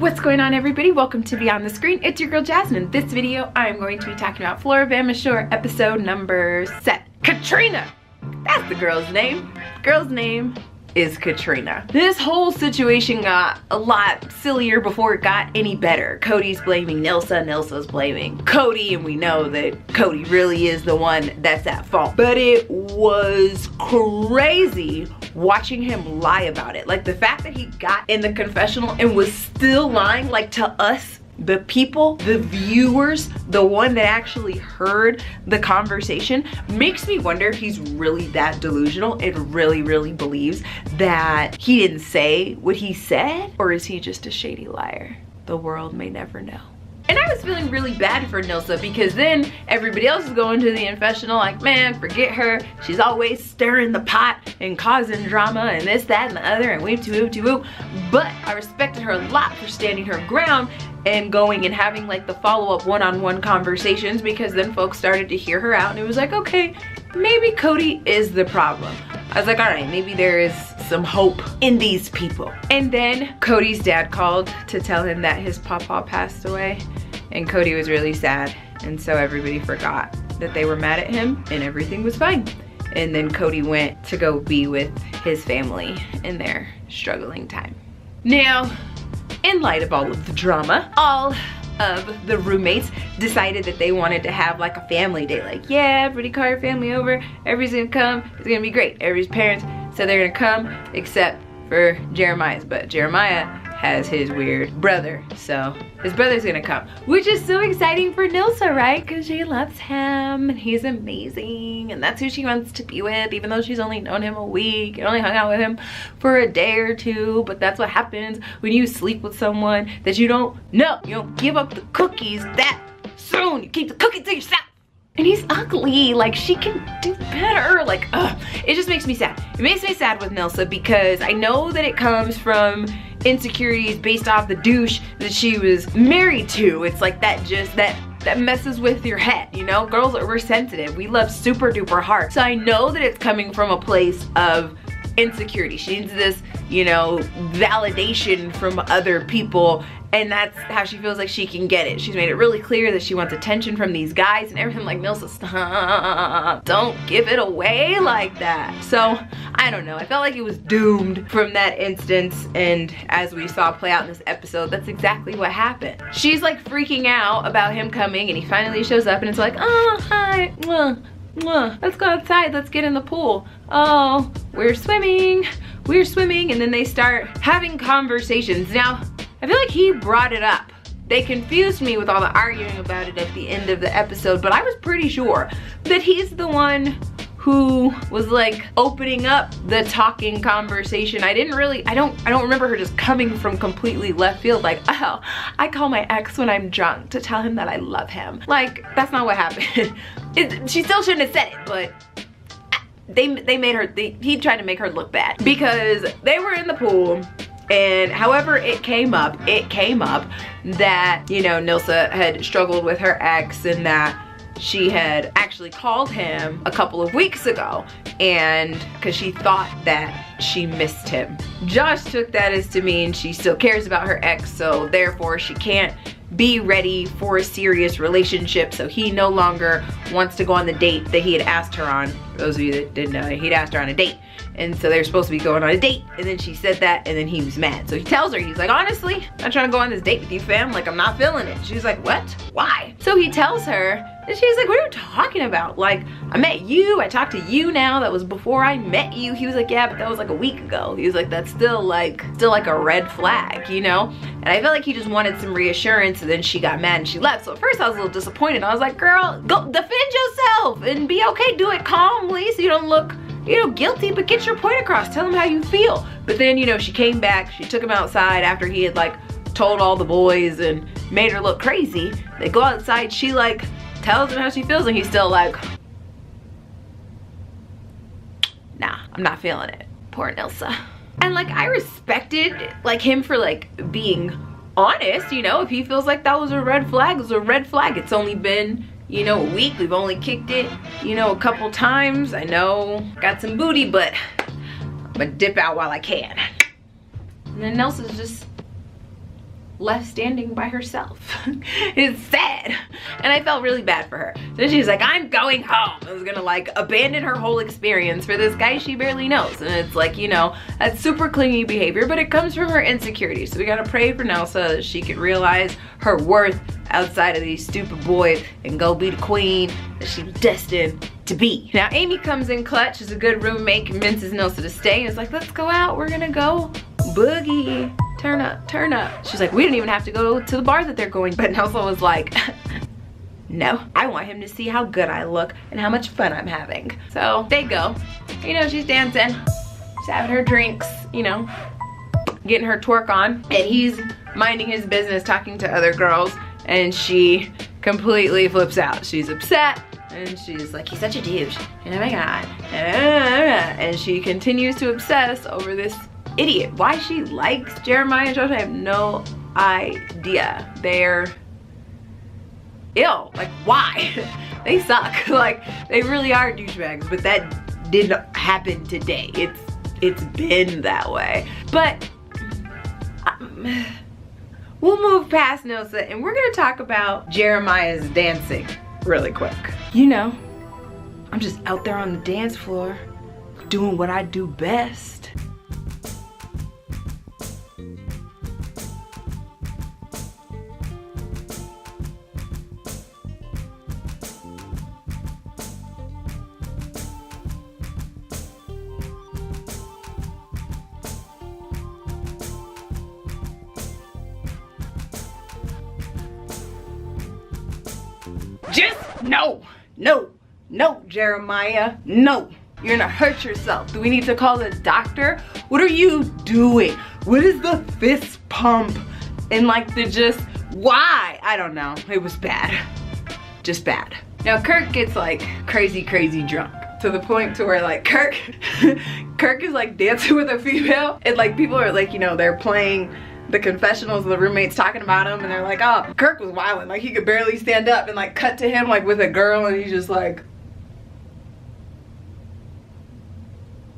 What's going on, everybody? Welcome to Beyond the Screen. It's your girl Jasmine. This video I am going to be talking about Floribama Shore episode number 7. Katrina! That's the girl's name. Girl's name is Katrina. This whole situation got a lot sillier before it got any better. Cody's blaming Nilsa, Nilsa's blaming Cody, and we know that Cody really is the one that's at fault. But it was crazy watching him lie about it. Like, the fact that he got in the confessional and was still lying, like, to us, the people, the viewers, the one that actually heard the conversation, makes me wonder if he's really that delusional and really believes that he didn't say what he said, or is he just a shady liar? The world may never know. And I was feeling really bad for Nilsa, because then everybody else is going to the confessional like, man, forget her. She's always stirring the pot and causing drama and this, that, and the other, and whoop-de-whoop-de-whoop. But I respected her a lot for standing her ground and going and having like the follow-up one-on-one conversations, because then folks started to hear her out, and it was like, okay, maybe Cody is the problem. I was like, all right, maybe there is some hope in these people. And then Cody's dad called to tell him that his papa passed away, and Cody was really sad, and so everybody forgot that they were mad at him and everything was fine. And then Cody went to go be with his family in their struggling time. Now, in light of all of the drama, all of the roommates decided that they wanted to have like a family day. Like, yeah, everybody call your family over, everybody's gonna come, it's gonna be great. Everybody's parents said they're gonna come, except for Jeremiah's, but Jeremiah has his weird brother, so his brother's gonna come, which is so exciting for Nilsa, right? Because she loves him and he's amazing, and that's who she wants to be with, even though she's only known him a week and only hung out with him for a day or two. But that's what happens when you sleep with someone that you don't know. You don't give up the cookies that soon. You keep the cookies to yourself. And he's ugly. Like, she can do better. Like, ugh. It just makes me sad. It makes me sad with Nilsa, because I know that it comes from insecurities based off the douche that she was married to. It's like that that messes with your head, you know? Girls are sensitive. We love super duper hard. So I know that it's coming from a place of insecurity. She needs this, you know, validation from other people, and that's how she feels like she can get it. She's made it really clear that she wants attention from these guys and everything. Like, Nilsa, stop. Don't give it away like that. So, I don't know. I felt like it was doomed from that instance, and as we saw play out in this episode, that's exactly what happened. She's like freaking out about him coming, and he finally shows up, and it's like, oh, hi, let's go outside, let's get in the pool. Oh, we're swimming, and then they start having conversations. Now, I feel like he brought it up. They confused me with all the arguing about it at the end of the episode, but I was pretty sure that he's the one who was like opening up the talking conversation. I don't remember her just coming from completely left field like, oh, I call my ex when I'm drunk to tell him that I love him. Like, that's not what happened. She still shouldn't have said it, but he tried to make her look bad, because they were in the pool, and however it came up that, you know, Nilsa had struggled with her ex, and that she had actually called him a couple of weeks ago, and because she thought that she missed him. Josh took that as to mean she still cares about her ex, so therefore she can't be ready for a serious relationship, so he no longer wants to go on the date that he had asked her on. For those of you that didn't know, he'd asked her on a date, and so they're supposed to be going on a date, and then she said that, and then he was mad. So he tells her, he's like, honestly, I'm not trying to go on this date with you, fam. Like, I'm not feeling it. She's like, what? Why? So he tells her, and she's like, what are you talking about? Like, I met you, I talked to you now, that was before I met you. He was like, yeah, but that was like a week ago. He was like, that's still like a red flag, you know? And I felt like he just wanted some reassurance, and then she got mad and she left. So at first I was a little disappointed. I was like, girl, go defend yourself and be okay. Do it calmly so you don't look, you know, guilty, but get your point across. Tell him how you feel. But then, you know, she came back, she took him outside after he had like told all the boys and made her look crazy. They go outside, she like tells him how she feels, and he's still like, nah, I'm not feeling it. Poor Nilsa. And like, I respected like him for like being honest, you know. If he feels like that was a red flag, it was a red flag. It's only been, you know, a week. We've only kicked it, you know, a couple times. I know, got some booty, but I'm gonna dip out while I can. And then Nelson's just left standing by herself. It's sad. And I felt really bad for her. So she's like, I'm going home. I was gonna like abandon her whole experience for this guy she barely knows. And it's like, you know, that's super clingy behavior, but it comes from her insecurity. So we gotta pray for Nelsa that she can realize her worth outside of these stupid boys and go be the queen that she was destined to be. Now Amy comes in clutch as a good roommate, convinces Nelsa to stay, and is like, let's go out, we're gonna go boogie, turn up, turn up. She's like, we didn't even have to go to the bar that they're going. But Nelsa was like, no, I want him to see how good I look and how much fun I'm having. So they go, you know, she's dancing, she's having her drinks, you know, getting her twerk on, and he's minding his business, talking to other girls, and she completely flips out. She's upset, and she's like, he's such a douche, and oh my god, and she continues to obsess over this idiot. Why she likes Jeremiah and Josh, I have no idea. They're ill. Like, why? They suck. Like, they really are douchebags, but that didn't happen today. It's been that way. But we'll move past Nelsa, and we're gonna talk about Jeremiah's dancing really quick. You know, I'm just out there on the dance floor doing what I do best. Just no, Jeremiah, no. You're gonna hurt yourself. Do we need to call the doctor? What are you doing? What is the fist pump? And like the just, why? I don't know, it was bad, just bad. Now Kirk gets like crazy drunk to the point to where like Kirk is like dancing with a female, and like people are like, you know, they're playing the confessionals of the roommates talking about him, and they're like, oh, Kirk was wilding, like he could barely stand up, and like cut to him like with a girl, and he's just like,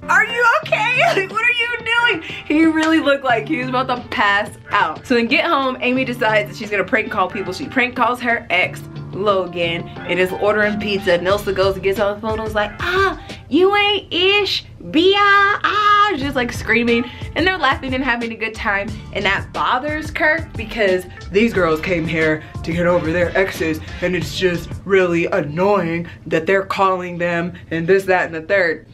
are you okay? Like, what are you doing? He really looked like he was about to pass out. So then get home, Amy decides that she's gonna prank call people. She prank calls her ex, Logan, and is ordering pizza. Nelsa goes and gets on the phone and was like, ah, you ain't ish, just like screaming, and they're laughing and having a good time, and that bothers Kirk because these girls came here to get over their exes, and it's just really annoying that they're calling them and this, that, and the third.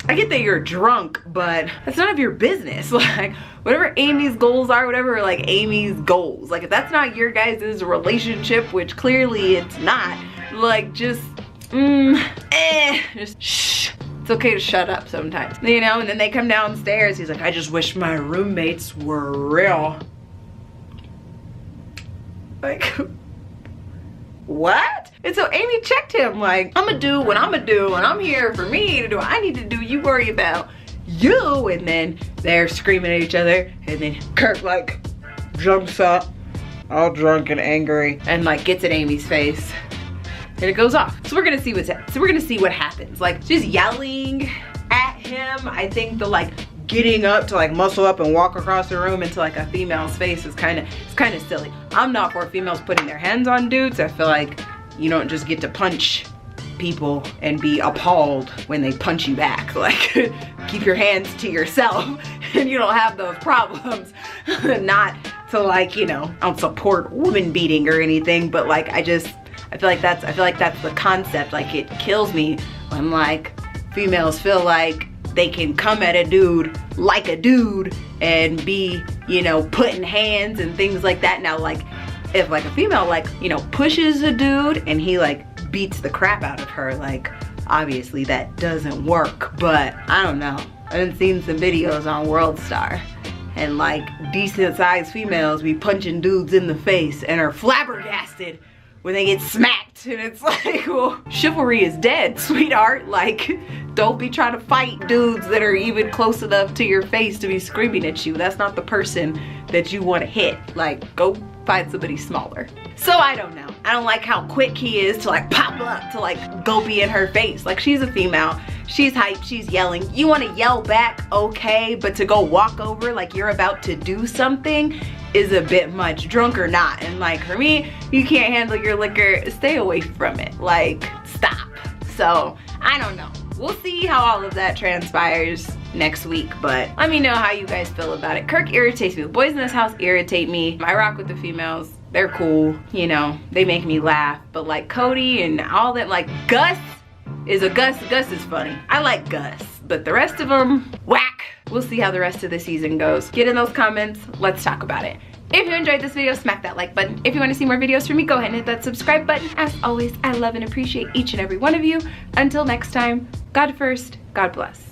I get that you're drunk, but that's none of your business. Like, whatever Amy's goals are, whatever like Amy's goals, like if that's not your guys' relationship, which clearly it's not, like just just shh. It's okay to shut up sometimes, you know. And then they come downstairs, he's like, I just wish my roommates were real. Like, what? And so Amy checked him like, I'ma do what I'ma do, and I'm here for me to do what I need to do, you worry about you. And then they're screaming at each other, and then Kirk like jumps up all drunk and angry and like gets in Amy's face, and it goes off. So we're gonna see what happens. Like, she's yelling at him. I think the like getting up to like muscle up and walk across the room into like a female's face is kind of silly. I'm not for females putting their hands on dudes. I feel like you don't just get to punch people and be appalled when they punch you back. Like, keep your hands to yourself and you don't have those problems. Not to like, you know, I don't support woman beating or anything, but like I feel like that's the concept. Like, it kills me when like females feel like they can come at a dude like a dude and be, you know, putting hands and things like that. Now, like, if like a female like, you know, pushes a dude and he like beats the crap out of her, like obviously that doesn't work. But I don't know, I've seen some videos on World Star, and like decent sized females be punching dudes in the face and are flabbergasted when they get smacked. And it's like, well, chivalry is dead, sweetheart. Like, don't be trying to fight dudes that are even close enough to your face to be screaming at you. That's not the person that you want to hit. Like, go find somebody smaller. So I don't know. I don't like how quick he is to like pop up to like go be in her face. Like, she's a female. She's hyped, she's yelling. You want to yell back, okay, but to go walk over like you're about to do something is a bit much, drunk or not. And like for me, you can't handle your liquor, stay away from it. Like, stop. So, I don't know. We'll see how all of that transpires next week, but let me know how you guys feel about it. Kirk irritates me. The boys in this house irritate me. I rock with the females. They're cool, you know, they make me laugh. But like Cody and all that, like Gus is funny. I like Gus, but the rest of them, whack. We'll see how the rest of the season goes. Get in those comments, let's talk about it. If you enjoyed this video, smack that like button. If you want to see more videos from me, go ahead and hit that subscribe button. As always, I love and appreciate each and every one of you. Until next time, God first, God bless.